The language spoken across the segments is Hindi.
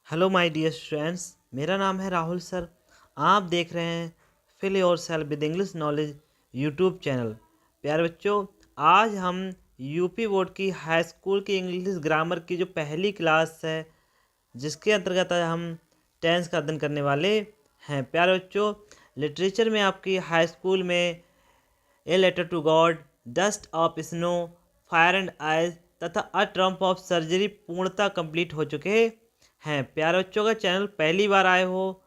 हेलो माय डियर स्टूडेंट्स, मेरा नाम है राहुल सर। आप देख रहे हैं fill yourself with English knowledge YouTube channel. प्यारे बच्चों, आज हम यूपी बोर्ड की हाई स्कूल की इंग्लिश ग्रामर की जो पहली क्लास है, जिसके अंतर्गत हम टेंस का अध्ययन करने वाले हैं। प्यारे बच्चों, लिटरेचर में आपकी हाई स्कूल में a letter to God, dust of snow, fire and ice तथा अ ट्रम्प ऑफ सर्जरी पूर्णतः कंप्लीट हो चुके हैं। प्यारे बच्चों, का चैनल पहली बार आए हो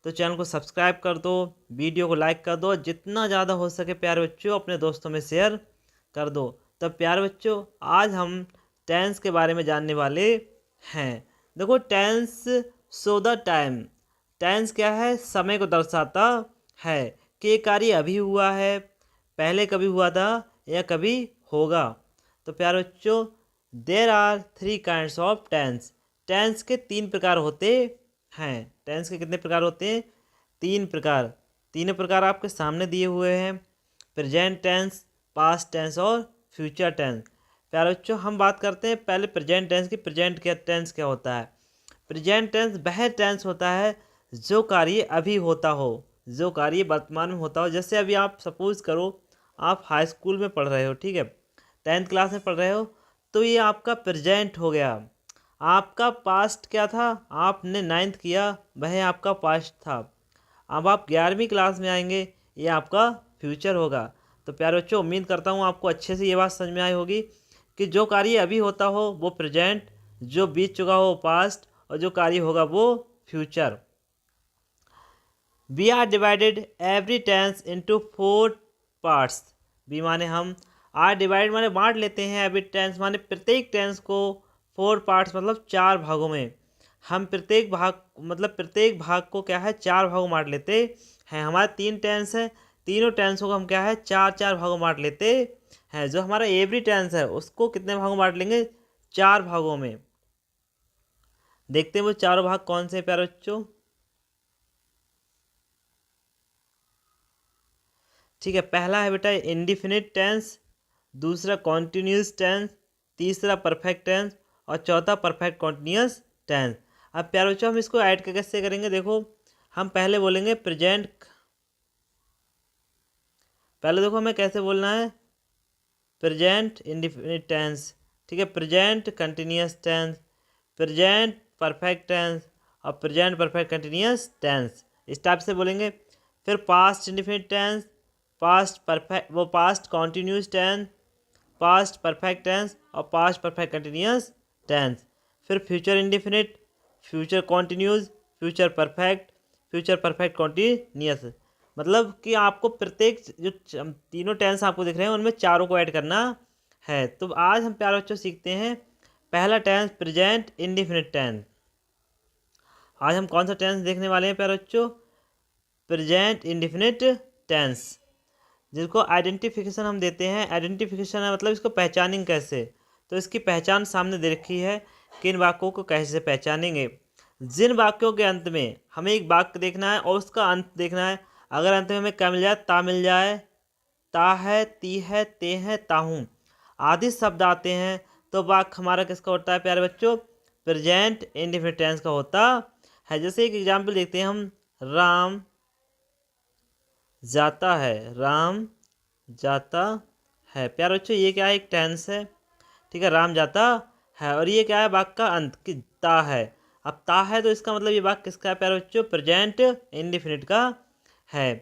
तो चैनल को सब्सक्राइब कर दो, वीडियो को लाइक कर दो, जितना ज़्यादा हो सके प्यारे बच्चों अपने दोस्तों में शेयर कर दो। तो प्यारे बच्चों, आज हम टेंस के बारे में जानने वाले हैं। देखो, tense show the time. Tense क्या है? समय को दर्शाता है कि ये कार्य अभी हुआ है, पहले कभी हुआ था या कभी होगा। तो प्यारे बच्चों, there are three kinds of tense. Tense के तीन प्रकार होते हैं। टेंस के कितने प्रकार होते हैं? तीन प्रकार। तीनों प्रकार आपके सामने दिए हुए हैं: प्रेजेंट टेंस, पास्ट टेंस और फ्यूचर टेंस। प्यारे बच्चों, हम बात करते हैं पहले प्रेजेंट टेंस की। प्रेजेंट क्या टेंस क्या होता है? प्रेजेंट टेंस वह टेंस होता है जो कार्य अभी होता हो, जो कार्य वर्तमान में होता हो। जैसे अभी आप सपोज करो, आप हाई स्कूल में पढ़ रहे हो, ठीक है, 10th क्लास में पढ़ रहे हो, तो ये आपका प्रेजेंट हो गया। आपका पास्ट क्या था? आपने 9th किया, वह आपका पास्ट था। अब आप 11वीं क्लास में आएंगे, ये आपका फ्यूचर होगा। तो प्यारे बच्चों, उम्मीद करता हूँ आपको अच्छे से ये बात समझ में आई होगी कि जो कार्य अभी होता हो वो प्रेजेंट, जो बीत चुका हो पास्ट, और जो कार्य होगा वो future. We are divided every tense into 4 parts. We माने हम, आर डिवाइड माने बांट लेते हैं, एवरी टेंस माने प्रत्येक टेंस को 4 पार्ट्स मतलब 4 भागों में। हम प्रत्येक भाग को क्या है, 4 भागों में बांट लेते हैं। हमारे 3 टेंस हैं, तीनों टेंसों को हम क्या है, 4 भागों में बांट लेते हैं। जो हमारा एवरी टेंस है उसको कितने भागों में बांट लेंगे? 4 भागों में। देखते हैं वो चारों भाग कौन से हैं प्यारे बच्चों। ठीक है, पहला है बेटा इंडिफिनिट टेंस, दूसरा कॉन्टिन्यूस टेंस, तीसरा परफेक्ट टेंस और चौथा परफेक्ट कॉन्टिन्यूस टेंस। अब प्यारे बच्चों, हम इसको ऐड कैसे करेंगे? देखो, हम पहले बोलेंगे प्रेजेंट। पहले देखो हमें कैसे बोलना है, प्रेजेंट इंडिफिनिट टेंस, ठीक है, present continuous tense, present perfect tense और प्रेजेंट परफेक्ट कंटिन्यूस टेंस। इस टाइप से बोलेंगे। फिर past indefinite tense, past continuous tense, past perfect tense और पास्ट परफेक्ट कंटिन्यूस टेंस। फिर future indefinite, future continuous, future perfect continuous. मतलब कि आपको प्रत्येक जो तीनों टेंस आपको दिख रहे हैं उनमें चारों को ऐड करना है। तो आज हम प्यारे बच्चों सीखते हैं पहला टेंस, प्रेजेंट इंडिफिनिट टेंस। आज हम कौन सा टेंस देखने वाले हैं प्यारे बच्चों? प्रेजेंट इंडिफिनिट टेंस, जिसको आइडेंटिफिकेशन हम देते हैं। आइडेंटिफिकेशन है मतलब इसको पहचानेंगे कैसे। तो इसकी पहचान सामने दे रखी है कि इन वाक्यों को कैसे पहचानेंगे। जिन वाक्यों के अंत में हमें एक वाक्य देखना है और उसका अंत देखना है। अगर अंत में हमें क्या मिल जाए? ता मिल जाए, ता है, ती है, ते हैं, ताहूँ आदि शब्द आते हैं, तो वाक्य हमारा किसका होता है प्यारे बच्चों? प्रेजेंट इंडिफिनिट टेंस का होता है। जैसे एक एग्जाम्पल देखते हैं हम, राम जाता है, राम जाता है। प्यारे बच्चों, ये क्या है? एक टेंस है, ठीक है, राम जाता है। और ये क्या है? वाक्य का अंत की ता है। अब ता है तो इसका मतलब ये वाक्य किसका है प्यारे बच्चों? प्रेजेंट इंडिफिनिट का है।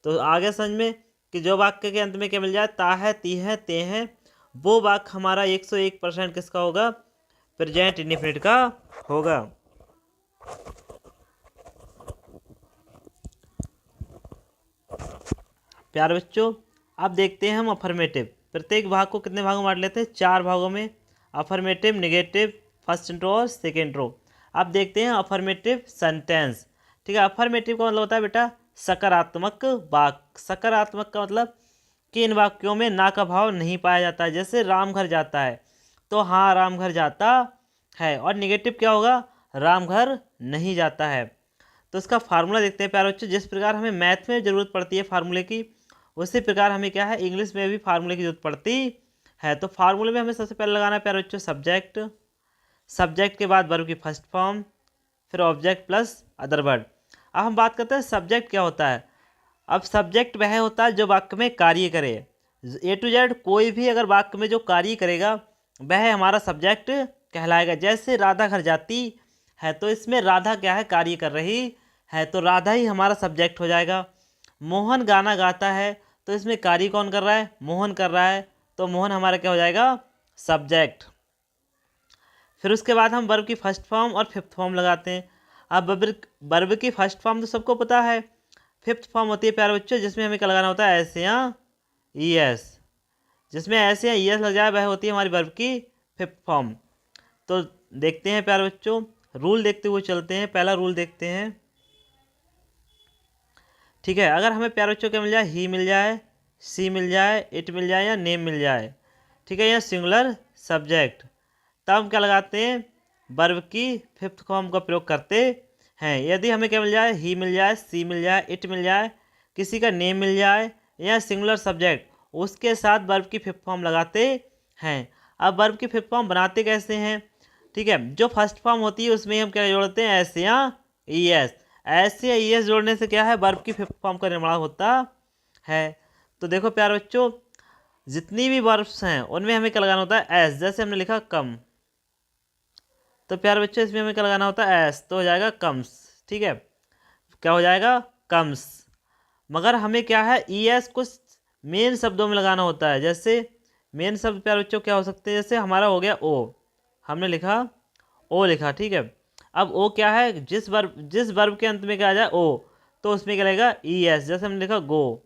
तो आगे समझ में कि जो वाक्य के अंत में क्या मिल जाए, ता है, ती है, ते हैं, वो वाक्य हमारा 101% किसका होगा? प्रेजेंट इंडिफिनिट का होगा। प्यारे बच्चों, अब देखते हैं हम अफर्मेटिव। प्रत्येक भाग को कितने भागों में बांट लेते हैं? 4 भागों में। अफर्मेटिव, नेगेटिव, फर्स्ट रो और सेकेंड रो। अब देखते हैं अफर्मेटिव सेंटेंस। ठीक है, अफर्मेटिव का मतलब होता है बेटा सकारात्मक वाक्य। सकारात्मक का मतलब कि इन वाक्यों में ना का भाव नहीं पाया जाता है। जैसे राम घर जाता है, तो हाँ राम घर जाता है। और निगेटिव क्या होगा? राम घर नहीं जाता है। तो इसका फार्मूला देखते हैं प्यारे बच्चों। जिस प्रकार हमें मैथ में ज़रूरत पड़ती है फार्मूले की, उसी प्रकार हमें क्या है, इंग्लिश में भी फार्मूले की जरूरत पड़ती है। तो फार्मूले में हमें सबसे पहले लगाना है प्यारे बच्चों सब्जेक्ट। सब्जेक्ट के बाद वर्ब की फर्स्ट फॉर्म, फिर ऑब्जेक्ट प्लस अदर वर्ड। अब हम बात करते हैं सब्जेक्ट क्या होता है। अब सब्जेक्ट वह होता है जो वाक्य में कार्य करे। ए टू जेड कोई भी अगर वाक्य में जो कार्य करेगा वह हमारा सब्जेक्ट कहलाएगा। जैसे राधा घर जाती है तो इसमें राधा क्या है, कार्य कर रही है, तो राधा ही हमारा सब्जेक्ट हो जाएगा। मोहन गाना गाता है तो इसमें कार्य कौन कर रहा है, मोहन कर रहा है, तो मोहन हमारा क्या हो जाएगा, सब्जेक्ट। फिर उसके बाद हम वर्ब की फर्स्ट फॉर्म और फिफ्थ फॉर्म लगाते हैं। अब वर्ब की फर्स्ट फॉर्म तो सबको पता है। फिफ्थ फॉर्म होती है प्यारे बच्चों जिसमें हमें क्या लगाना होता है, ऐसे या ई एस। जिसमें ऐसे या ई एस लग जाए वह होती है हमारी वर्ब की फिफ्थ फॉर्म। तो देखते हैं प्यारे बच्चों, रूल देखते हुए चलते हैं। पहला रूल देखते हैं, ठीक है। अगर हमें प्यारे बच्चों क्या मिल जाए, ही मिल जाए, सी मिल जाए, इट मिल जाए या नेम मिल जाए, ठीक है, या सिंगुलर सब्जेक्ट, तब हम क्या लगाते हैं, वर्ब की फिफ्थ फॉर्म का प्रयोग करते हैं। यदि हमें क्या मिल जाए, ही मिल जाए, सी मिल जाए, इट मिल जाए, किसी का नेम मिल जाए या सिंगुलर सब्जेक्ट, उसके साथ वर्ब की फिफ्थ फॉर्म लगाते हैं। अब वर्ब की फिफ्थ फॉर्म बनाते कैसे हैं, ठीक है। जो फर्स्ट फॉर्म होती है उसमें हम क्या जोड़ते हैं, ऐसे या ई एस। ऐसे या ई एस जोड़ने से क्या है, वर्ब की फिफ्थ फॉर्म का निर्माण होता है। तो देखो प्यारे बच्चों, जितनी भी वर्ब्स हैं उनमें हमें क्या लगाना होता है, एस। जैसे हमने लिखा कम, तो प्यारे बच्चों इसमें हमें क्या लगाना होता है, एस, तो हो जाएगा कम्स, ठीक है, क्या हो जाएगा, कम्स। मगर हमें क्या है, ई एस कुछ मेन शब्दों में लगाना होता है। जैसे मेन शब्द प्यारे बच्चों क्या हो सकते हैं, जैसे हमारा हो गया ओ, हमने लिखा ओ लिखा, ठीक है। अब ओ क्या है, जिस वर्ब के अंत में क्या आ जाए ओ, तो उसमें क्या लगेगा, ई एस। जैसे हमने लिखा गो,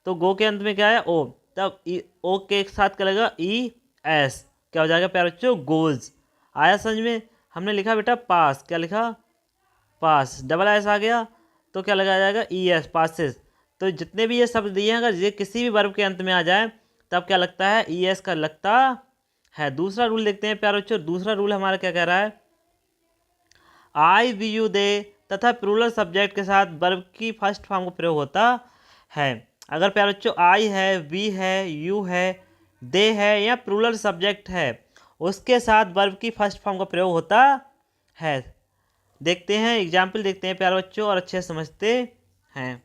तो गो के अंत में क्या है, ओ, तब ओ के साथ क्या लगेगा, ई एस, क्या हो जाएगा प्यारे बच्चों, गोज। आया समझ में। हमने लिखा बेटा पास, क्या लिखा, पास, डबल एस आ गया, तो क्या लगाया जाएगा, ई एस, पासिस। तो जितने भी ये शब्द दिए हैं अगर ये किसी भी वर्ब के अंत में आ जाए तब क्या लगता है, ई एस का लगता है। दूसरा रूल देखते हैं प्यारे बच्चों। दूसरा रूल हमारा क्या कह रहा है, आई वी यू दे तथा प्लूरल सब्जेक्ट के साथ वर्ब की फर्स्ट फॉर्म का प्रयोग होता है। अगर प्यारे बच्चों आई है, वी है, यू है, दे है या प्लूरल सब्जेक्ट है, उसके साथ वर्ब की फर्स्ट फॉर्म का प्रयोग होता है। देखते हैं एग्जाम्पल, देखते हैं प्यारे बच्चों और अच्छे से समझते हैं।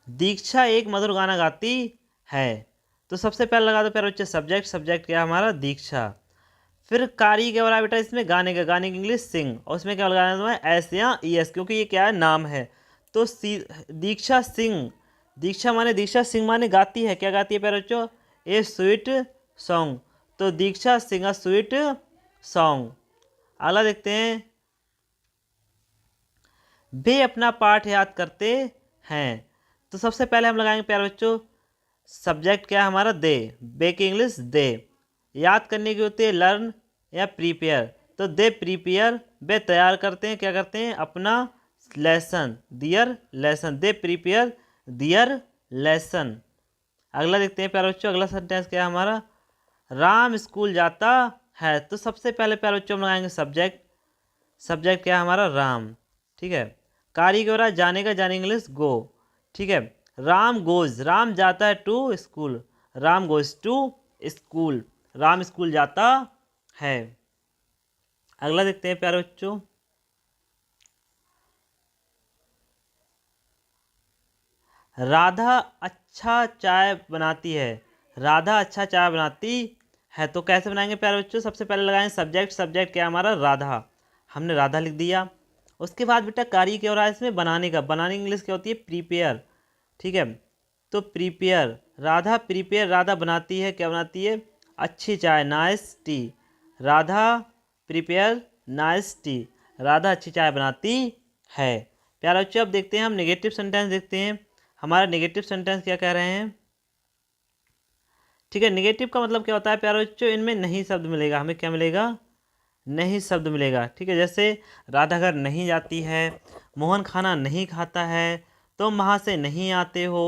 दीक्षा एक मधुर गाना गाती है, तो सबसे पहले लगा दो प्यारे बच्चे सब्जेक्ट। सब्जेक्ट क्या हमारा, दीक्षा। फिर कार्य क्या हो रहा है बेटा, इसमें गाने का, गाने की इंग्लिश सिंग, और उसमें क्या लगाना है, एस या ई एस, क्योंकि ये क्या है, नाम है। तो दीक्षा सिंह, दीक्षा माने, दीक्षा सिंह माने गाती है, क्या गाती है प्यारे बच्चों, ए स्वीट सॉन्ग। तो दीक्षा सिंह अ स्वीट सॉन्ग। अगला देखते हैं, वे अपना पाठ याद करते हैं। तो सबसे पहले हम लगाएंगे प्यारे बच्चों, सब्जेक्ट क्या है हमारा, दे, बे की इंग्लिश दे। याद करने की होती है लर्न या प्रीपेयर, तो दे प्रीपेयर, वे तैयार करते हैं, क्या करते हैं, अपना लेसन, दियर लेसन, दे प्रीपेयर दियर लेसन। अगला देखते हैं प्यारे बच्चों, अगला सेंटेंस क्या है हमारा, राम स्कूल जाता है। तो सबसे पहले प्यारे बच्चों हम लगाएंगे सब्जेक्ट। सब्जेक्ट क्या है हमारा, राम, ठीक है। कार्य क्या हो रहा है, जाने का, जाने इंग्लिश गो, ठीक है। राम गोज, राम जाता है to school, Ram goes to school, Ram school जाता है। अगला देखते हैं प्यारे बच्चों, राधा अच्छा चाय बनाती है। राधा अच्छा चाय बनाती है, तो कैसे बनाएंगे प्यारे बच्चों, सबसे पहले लगाएंगे सब्जेक्ट। सब्जेक्ट क्या है हमारा, राधा, हमने राधा लिख दिया। उसके बाद बेटा कार्य क्या हो रहा है इसमें, बनाने का, बनाने की इंग्लिश क्या होती है, प्रीपेयर, ठीक है। तो प्रीपेयर, राधा प्रीपेयर, राधा बनाती है, क्या बनाती है, अच्छी चाय, nice T. Radha prepare nice T, Radha अच्छी चाय बनाती है। प्यारे बच्चों अब देखते हैं हम नेगेटिव सेंटेंस देखते हैं। हमारा नेगेटिव सेंटेंस क्या कह रहे हैं, ठीक है। नेगेटिव का मतलब क्या होता है प्यारे बच्चों, इनमें नहीं शब्द मिलेगा, हमें क्या मिलेगा, नहीं शब्द मिलेगा, ठीक है। जैसे राधा घर नहीं जाती है, मोहन खाना नहीं खाता है, तुम वहाँ से नहीं आते हो,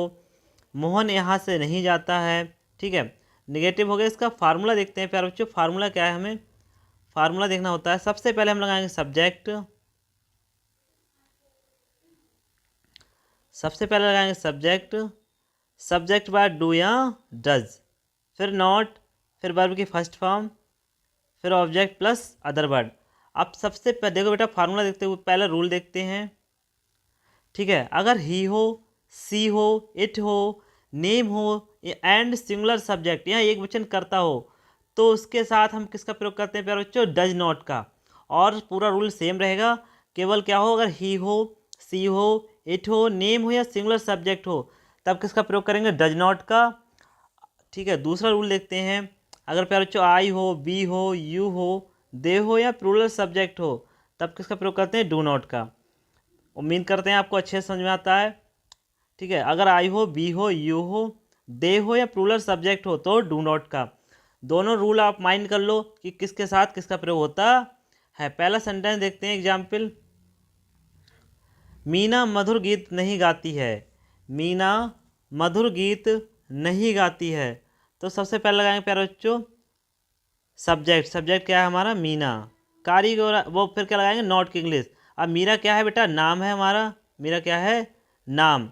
मोहन यहाँ से नहीं जाता है, ठीक है। नेगेटिव हो गया। इसका फार्मूला देखते हैं प्यारे बच्चों, फार्मूला क्या है, हमें फार्मूला देखना होता है। सबसे पहले हम लगाएंगे सब्जेक्ट, सबसे पहले लगाएंगे सब्जेक्ट, सब्जेक्ट बाय डू या डज, फिर नॉट, फिर वर्ब की फर्स्ट फॉर्म, फिर ऑब्जेक्ट प्लस अदर वर्ड। अब सबसे देखो बेटा फार्मूला देखते हुए पहले रूल देखते हैं। ठीक है, अगर ही हो, सी हो, इट हो, नेम हो एंड सिंगुलर सब्जेक्ट या एक वचन करता हो तो उसके साथ हम किसका प्रयोग करते हैं प्यारे बच्चों? डज नॉट का। और पूरा रूल सेम रहेगा, केवल क्या हो, अगर ही हो, सी हो, इट हो, नेम हो या सिंगुलर सब्जेक्ट हो तब किसका प्रयोग करेंगे? डज नॉट का। ठीक है, दूसरा रूल देखते हैं। अगर प्यारे बच्चों आई हो, बी हो, यू हो, दे हो या प्लूरल सब्जेक्ट हो तब किसका प्रयोग करते हैं? डू नॉट का। उम्मीद करते हैं आपको अच्छे से समझ में आता है। ठीक है, अगर आई हो, बी हो, यू हो, दे हो या प्लूरल सब्जेक्ट हो तो डू नॉट का। दोनों रूल आप माइंड कर लो कि किसके साथ किसका प्रयोग होता है। पहला सेंटेंस देखते हैं एग्जाम्पल। मीना मधुर गीत नहीं गाती है। मीना मधुर गीत नहीं गाती है। तो सबसे पहले लगाएंगे प्यारे बच्चों सब्जेक्ट। सब्जेक्ट क्या है हमारा? मीना। कारीगर वो फिर क्या लगाएंगे? नॉट की इंग्लिश। अब मीरा क्या है बेटा? नाम है हमारा। मीरा क्या है? नाम।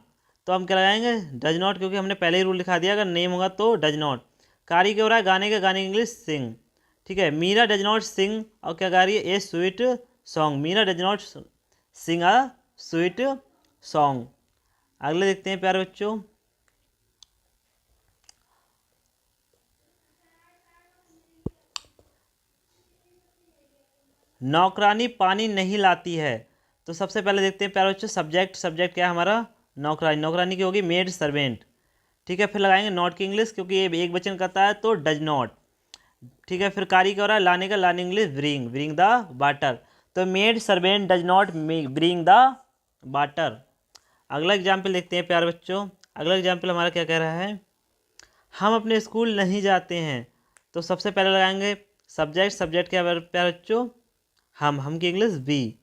तो हम क्या लगाएंगे? डज नॉट, क्योंकि हमने पहले ही रूल लिखा दिया अगर नेम होगा तो डज नॉट। कारी क्या हो रहा है? गाने का, गाने की इंग्लिश सिंग। ठीक है, मीरा डज नॉट सिंग और क्या गा रही है? A sweet song. Meera does not sing a sweet song. अगले देखते हैं प्यारे बच्चों। नौकरानी पानी नहीं लाती है। तो सबसे पहले देखते हैं प्यारे बच्चों सब्जेक्ट। सब्जेक्ट क्या है हमारा? नौकरानी। नौकरानी की होगी मेड सर्वेंट। ठीक है, फिर लगाएंगे नॉट की इंग्लिश, क्योंकि ये एक वचन करता है तो डज नॉट। ठीक है, फिर कारी क्या हो रहा है? लाने का, लाने English bring. Bring the water. तो maid servant does not bring the water. अगला एग्जाम्पल देखते हैं प्यारे बच्चों। अगला एग्जाम्पल हमारा क्या कह रहा है? हम अपने स्कूल नहीं जाते हैं। तो सबसे पहले लगाएंगे सब्जेक्ट। सब्जेक्ट क्या है प्यारे बच्चों? हम की इंग्लिश बी।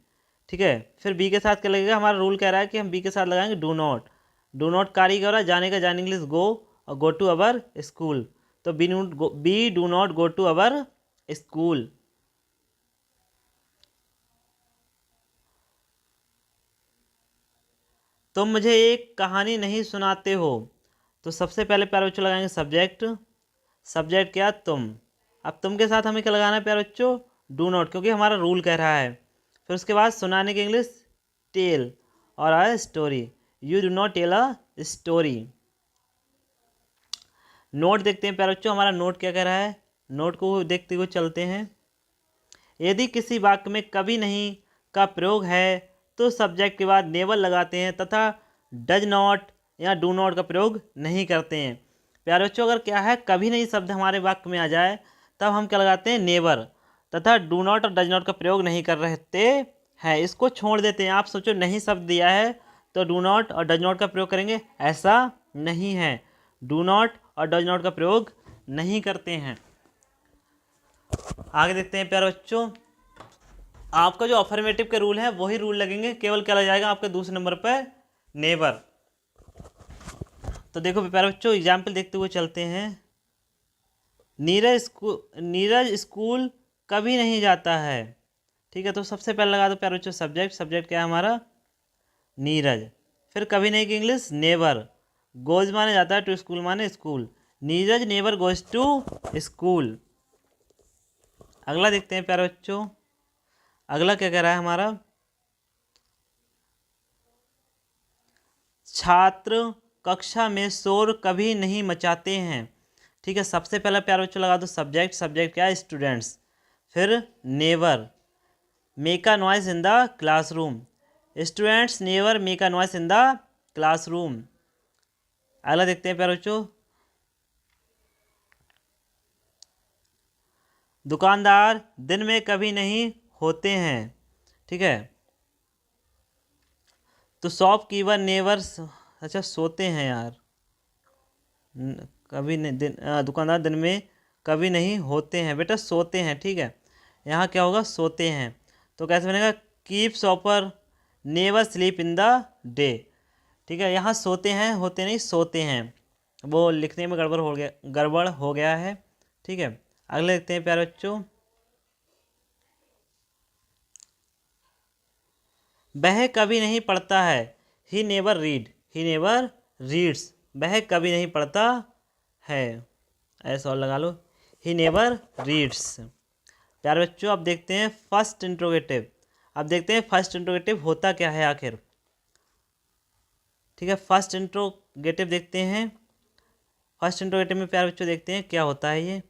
ठीक है, फिर बी के साथ क्या लगेगा? हमारा रूल कह रहा है कि हम बी के साथ लगाएंगे डू नॉट। डू नॉट कारी क्या हो रहा है? जाने का, जाने इंग्लिश गो और गो टू अवर स्कूल। तो we do not go to our school. तुम मुझे एक कहानी नहीं सुनाते हो। तो सबसे पहले प्यारे बच्चों लगाएंगे सब्जेक्ट। सब्जेक्ट क्या? तुम। अब तुम के साथ हमें क्या लगाना है प्यारे बच्चों? डू नॉट, क्योंकि हमारा रूल कह रहा है। फिर उसके बाद सुनाने की इंग्लिश टेल और a story. You do not tell a story. Note देखते हैं प्यारे बच्चों, हमारा नोट क्या कह रहा है? नोट को देखते हुए चलते हैं। यदि किसी वाक्य में कभी नहीं का प्रयोग है तो सब्जेक्ट के बाद नेवर लगाते हैं तथा डज नॉट या डू नॉट का प्रयोग नहीं करते हैं। प्यारे बच्चों अगर क्या है, कभी नहीं शब्द हमारे वाक्य में आ जाए तब हम क्या लगाते हैं? नेवर। तथा डू नॉट और डज नॉट का प्रयोग नहीं कर रहते हैं, इसको छोड़ देते हैं। आप सोचो नहीं शब्द दिया है तो डू नॉट और डज नॉट का प्रयोग करेंगे, ऐसा नहीं है। डू नॉट और डज नॉट का प्रयोग नहीं करते हैं। आगे देखते हैं प्यारे बच्चों। आपका जो अफर्मेटिव के रूल है वही रूल लगेंगे, केवल क्या लग जाएगा आपके दूसरे नंबर पर? नेवर। तो देखो प्यारे बच्चों एग्जाम्पल देखते हुए चलते हैं। नीरज स्कूल कभी नहीं जाता है। ठीक है, तो सबसे पहले लगा दो प्यारे बच्चों सब्जेक्ट। सब्जेक्ट क्या है हमारा? नीरज। फिर कभी नहीं की इंग्लिश नेवर। गोज माने जाता है, टू स्कूल माने school. Neeraj never goes to school. अगला देखते हैं प्यारे बच्चों। अगला क्या कह रहा है हमारा? छात्र कक्षा में शोर कभी नहीं मचाते हैं। ठीक है, सबसे पहला प्यारे बच्चों लगा दो सब्जेक्ट। सब्जेक्ट क्या है? स्टूडेंट्स। फिर never make a noise in the classroom. Students never make a noise in the classroom. अगला देखते हैं प्यारे बच्चों। दुकानदार दिन में कभी नहीं होते हैं। ठीक है, तो शॉपकीपर नेवर्स, अच्छा सोते हैं यार। कभी नहीं दिन, दुकानदार दिन में कभी नहीं होते हैं बेटा, सोते हैं। ठीक है, यहाँ क्या होगा? सोते हैं। तो कैसे बनेगा? Keep shopper never sleep in the day. ठीक है, यहाँ सोते हैं, होते नहीं, सोते हैं। वो लिखने में गड़बड़ हो गया है। ठीक है, अगले देखते हैं प्यारे बच्चों। वह कभी नहीं पढ़ता है। He never read. He never reads. वह कभी नहीं पढ़ता है। ऐसा और लगा लो, ही नेवर रीड्स। प्यारे बच्चों अब देखते हैं फर्स्ट इंट्रोगेटिव। अब देखते हैं फर्स्ट इंट्रोगेटिव होता क्या है आखिर। ठीक है, फर्स्ट इंट्रोगेटिव देखते हैं। फर्स्ट इंट्रोगेटिव में प्यारे बच्चों देखते हैं क्या होता है ये।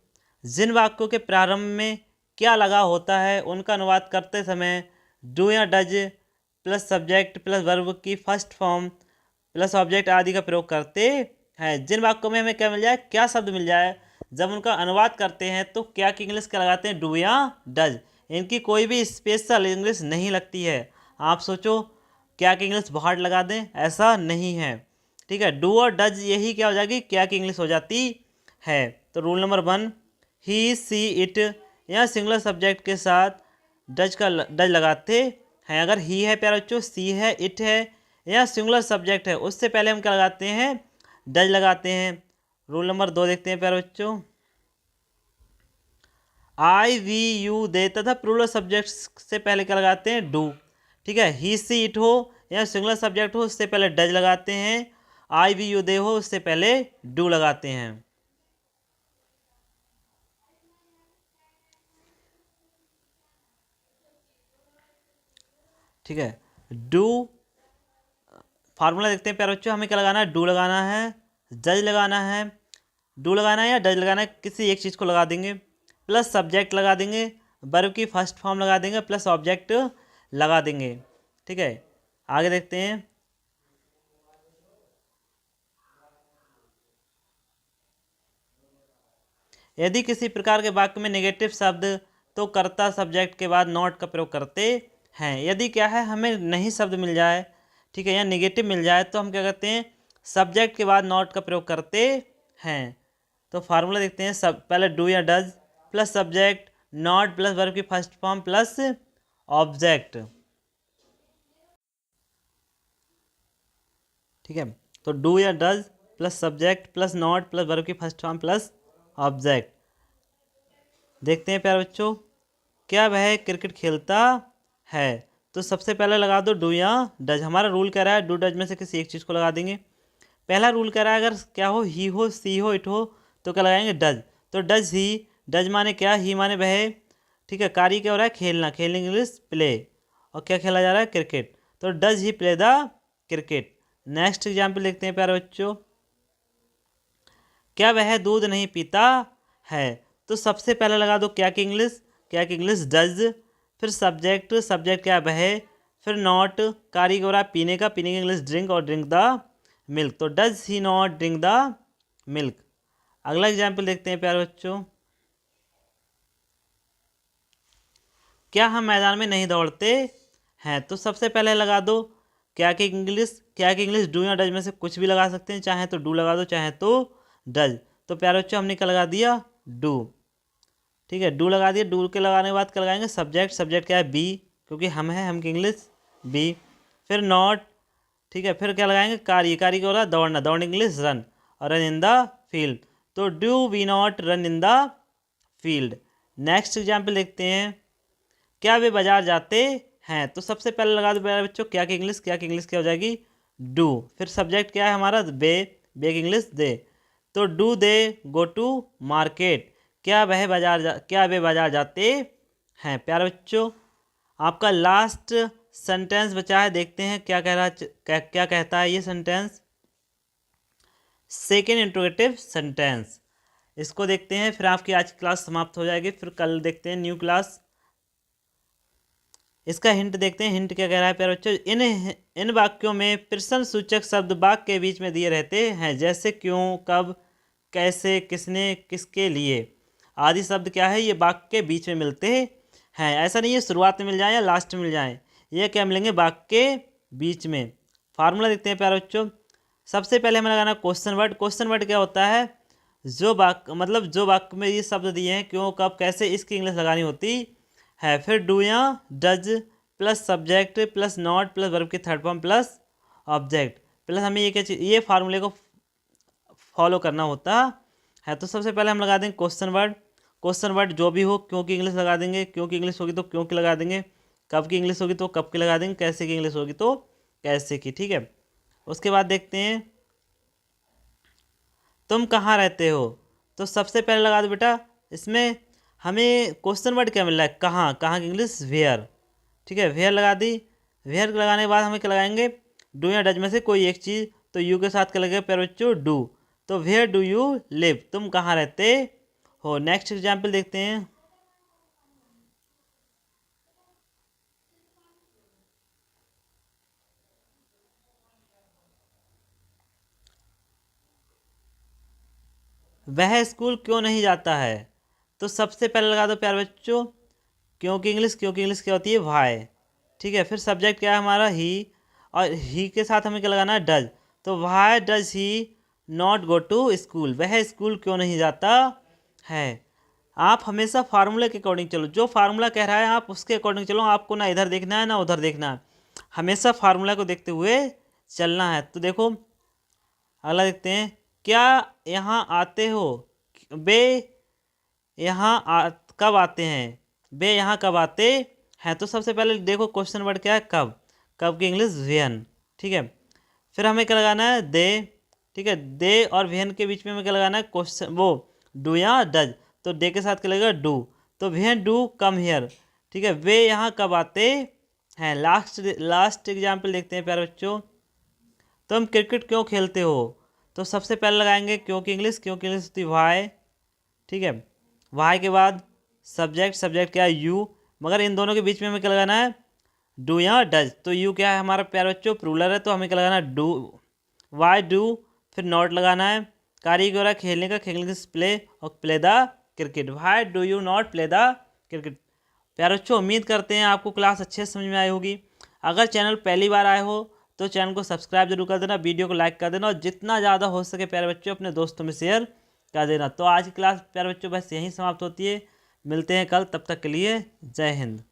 जिन वाक्यों के प्रारंभ में क्या लगा होता है उनका अनुवाद करते समय डू या does plus subject plus verb की फर्स्ट फॉर्म प्लस ऑब्जेक्ट आदि का प्रयोग करते हैं। जिन वाक्यों में हमें क्या मिल जाए, क्या शब्द मिल जाए, जब उनका अनुवाद करते हैं तो क्या की इंग्लिश क्या लगाते हैं, डू या डज। इनकी कोई भी स्पेशल इंग्लिश नहीं लगती है। आप सोचो क्या की इंग्लिश बहुत लगा दें, ऐसा नहीं है। ठीक है, डू और डज यही क्या हो जाएगी, क्या की इंग्लिश हो जाती है। तो rule number 1, he see it या सिंगुलर सब्जेक्ट के साथ डज लगाते हैं। अगर ही है प्यारे बच्चों, सी है, इट है या सिंगुलर सब्जेक्ट है, उससे पहले हम क्या लगाते हैं, डज लगाते हैं। रूल नंबर 2 देखते हैं प्यारे बच्चों। आई वी यू दे तथा प्लूरल सब्जेक्ट से पहले क्या लगाते हैं, डू। ठीक है, ही सी इट हो या सिंगुलर सब्जेक्ट हो उससे पहले डज लगाते हैं। आई वी यू दे हो उससे पहले डू लगाते हैं। ठीक है, डू फार्मूला देखते हैं प्यारे बच्चों। हमें क्या लगाना है, डू लगाना है, डज लगाना है। डू लगाना है या डज लगाना है, किसी एक चीज़ को लगा देंगे, प्लस सब्जेक्ट लगा देंगे, वर्ब की फर्स्ट फॉर्म लगा देंगे, प्लस ऑब्जेक्ट लगा देंगे। ठीक है, आगे देखते हैं। यदि किसी प्रकार के वाक्य में नेगेटिव शब्द तो कर्ता सब्जेक्ट के बाद नॉट का प्रयोग करते हैं। यदि क्या है, हमें नहीं शब्द मिल जाए, ठीक है, या नेगेटिव मिल जाए, तो हम क्या करते हैं, सब्जेक्ट के बाद नॉट का प्रयोग करते हैं। तो फार्मूला देखते हैं। सब पहले डू या does plus subject not plus verb की फर्स्ट फॉर्म प्लस ऑब्जेक्ट। ठीक है, तो डू या does plus subject plus not plus verb की फर्स्ट फॉर्म प्लस ऑब्जेक्ट। देखते हैं प्यारे बच्चों, क्या वह क्रिकेट खेलता है, तो सबसे पहले लगा दो डू या डज। हमारा रूल कह रहा है डू डज में से किसी एक चीज़ को लगा देंगे। पहला रूल कह रहा है अगर क्या हो, ही हो, सी हो, इट हो, तो क्या लगाएंगे, डज। तो डज ही, डज माने क्या, ही माने वह। ठीक है, कार्य क्या हो रहा है, खेलना, खेलने इंग्लिश प्ले, और क्या खेला जा रहा है, क्रिकेट। तो does he play the cricket. Next example देखते हैं प्यारे बच्चों। क्या वह दूध नहीं पीता है, तो सबसे पहले लगा दो क्या की इंग्लिश, क्या की इंग्लिश डज, फिर सब्जेक्ट, सब्जेक्ट क्या वह, फिर नॉट, कार्य हो रहा है पीने का, पीने की इंग्लिश ड्रिंक, और ड्रिंक द मिल्क। तो does he not drink the milk. अगला एग्जाम्पल देखते हैं प्यारे बच्चों। क्या हम मैदान में नहीं दौड़ते हैं, तो सबसे पहले लगा दो क्या की इंग्लिश, क्या की इंग्लिश डू या डज में से कुछ भी लगा सकते हैं, चाहे तो डू लगा दो चाहे तो डज। तो प्यारे बच्चों हमने क्या लगा दिया, डू। ठीक है, डू लगा दिया। डू के लगाने के बाद क्या लगाएंगे, सब्जेक्ट, सब्जेक्ट क्या है, बी, क्योंकि हम है, हम की इंग्लिश बी। फिर नॉट, ठीक है, फिर क्या लगाएंगे, कार्य, कार्य क्या हो रहा है, दौड़ना, दौड़ इंग्लिश रन, और रन इन द फील्ड। तो do we not run in the field. Next example देखते हैं। क्या वे बाजार जाते हैं, तो सबसे पहले लगा दो प्यारे बच्चों क्या की इंग्लिश, क्या की इंग्लिश क्या हो जाएगी, डू। फिर सब्जेक्ट क्या है हमारा, बे, बे की इंग्लिश दे। तो do they go to market, क्या वे बाजार जाते हैं। प्यारे बच्चों आपका लास्ट सेंटेंस बचा है, देखते हैं क्या कह रहा क्या कहता है ये सेंटेंस। सेकेंड इंट्रोगेटिव सेंटेंस, इसको देखते हैं, फिर आपकी आज की क्लास समाप्त हो जाएगी। फिर कल देखते हैं न्यू क्लास। इसका हिंट देखते हैं, हिंट क्या कह रहा है प्यारे बच्चों। इन वाक्यों में प्रश्न सूचक शब्द वाक्य के बीच में दिए रहते हैं, जैसे क्यों, कब, कैसे, किसने, किसके लिए आदि शब्द क्या है, ये वाक्य के बीच में मिलते हैं। ऐसा नहीं है शुरुआत में मिल जाए या लास्ट में मिल जाए, ये क्या मिलेंगे, वाक्य के बीच में। फार्मूला देखते हैं प्यारे बच्चों। सबसे पहले हमें लगाना क्वेश्चन वर्ड। क्वेश्चन वर्ड क्या होता है, जो वाक्य मतलब जो वाक्य में ये शब्द दिए हैं, क्यों, कब, कैसे, इसकी इंग्लिश लगानी होती है। फिर डू या does plus subject plus not plus verb की third form plus object, plus हमें ये क्या चीज़, ये फार्मूले को फॉलो करना होता है। तो सबसे पहले हम लगा देंगे क्वेश्चन वर्ड। क्वेश्चन वर्ड जो भी हो, क्यों की इंग्लिश लगा देंगे, क्यों की इंग्लिश होगी तो क्यों की लगा देंगे, कब की इंग्लिश होगी तो कब की लगा देंगे, कैसे की इंग्लिश होगी तो कैसे की। ठीक है, उसके बाद देखते हैं तुम कहाँ रहते हो, तो सबसे पहले लगा दो बेटा, इसमें हमें क्वेश्चन वर्ड क्या मिल रहा है, कहाँ, कहाँ की इंग्लिश वेयर। ठीक है, वेयर लगा दी। वेयर लगाने के बाद हमें क्या लगाएंगे, डू या डज में से कोई एक चीज़। तो यू के साथ क्या लगेगा प्यारे बच्चों, डू। तो वेयर डू यू लिव, तुम कहाँ रहते हो। नेक्स्ट एग्जाम्पल देखते हैं। वह स्कूल क्यों नहीं जाता है। तो सबसे पहले लगा दो प्यारे बच्चों, क्योंकि इंग्लिश, क्योंकि इंग्लिश क्या होती है, वाई। ठीक है, फिर सब्जेक्ट क्या है हमारा, ही। और ही के साथ हमें क्या लगाना है, डज। तो why does he not go to school, वह स्कूल क्यों नहीं जाता है। आप हमेशा फार्मूले के अकॉर्डिंग चलो, जो फार्मूला कह रहा है आप उसके अकॉर्डिंग चलो। आपको ना इधर देखना है ना उधर देखना है, हमेशा फार्मूला को देखते हुए चलना है। तो देखो अगला देखते हैं, क्या यहाँ आते हो, बे यहाँ कब आते हैं, बे यहाँ कब आते हैं। तो सबसे पहले देखो क्वेश्चन वर्ड क्या है, कब। कब की इंग्लिश वेन। ठीक है, फिर हमें क्या लगाना है, दे। ठीक है, दे और वेन के बीच में हमें क्या लगाना है, क्वेश्चन वो डू या डज। तो डे के साथ क्या लगेगा, डू। तो वेन डू कम हियर। ठीक है, वे यहाँ कब आते हैं। लास्ट एग्जाम्पल देखते हैं प्यारे बच्चों, तुम क्रिकेट क्यों खेलते हो। तो सबसे पहले लगाएंगे क्योंकि इंग्लिश, क्योंकि इंग्लिश होती वाई। ठीक है, वाई के बाद सब्जेक्ट, सब्जेक्ट क्या है, यू। मगर इन दोनों के बीच में हमें क्या लगाना है, डू या डज। तो यू क्या है हमारा प्यारे बच्चों, प्लूरल है, तो हमें क्या लगाना है, डू। वाई डू, फिर नॉट लगाना है। कार्य हो रहा है खेलने का, खेलने का प्ले, और play the cricket. Why do you not play the cricket. प्यारे बच्चों उम्मीद करते हैं आपको क्लास अच्छे से समझ में आई होगी। अगर चैनल पहली बार आए हो तो चैनल को सब्सक्राइब जरूर कर देना, वीडियो को लाइक कर देना, और जितना ज़्यादा हो सके प्यारे बच्चों अपने दोस्तों में शेयर कर देना। तो आज की क्लास प्यारे बच्चों बस यहीं समाप्त होती है, मिलते हैं कल, तब तक के लिए जय हिंद।